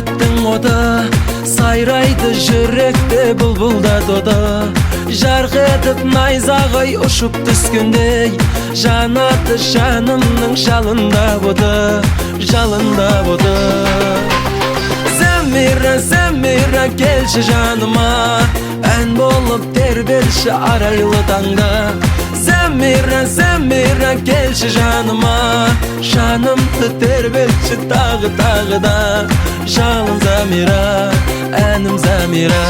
Үміттің оды сайрайды жүректе бұлбұлда дода. Жарқ етіп найзағай ұшып түскендей, жанаты жанымның жалында боды, жалында боды. Зәмира, Зәмира келші жаныма, ән болып тербелші арайлы таңда. Зәмира, Зәмира келші жаныма, жанымды тербелші тағы да. Жалын Зәмира, әнім Зәмира.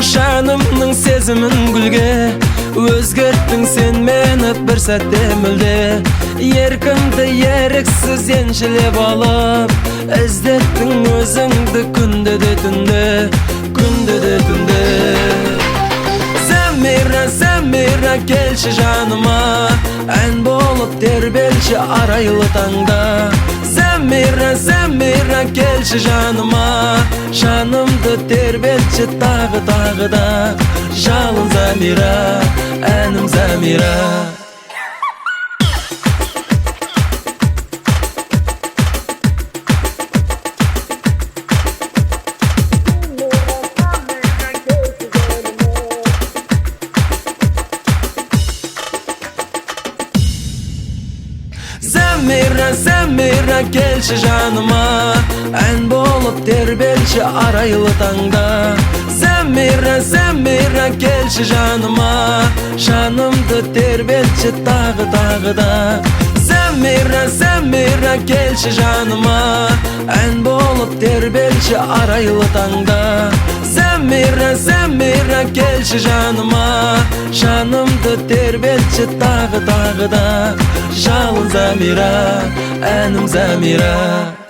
Жанымның сезімін гүлге, өзгерттің сен мені бір сәтте мүлде. Еркімді еріксіз еншілеп алып, іздеттің өзіңді күнде де түнде, күнде де түнде. Зәмира, Зәмира келші жаныма, ән болып тербелші арайлы таңда. Зәмира, Зәмира келші жаныма, жанымды тербелші тағы да. Жалын Зәмира, әнім Зәмира. Зәмира, Зәмира келші жаныма, ән болып тербелші арайлы таңда. Зәмира, Зәмира келші жаныма, жанымды тербелші тағы да. Зәмира, Зәмира келші жаныма, ән болып тербелші арайлы таңда. Зәмира, Зәмира келші жаныма, жанымды тербелші тағы да. Жалын Зәмира, әнім Зәмира.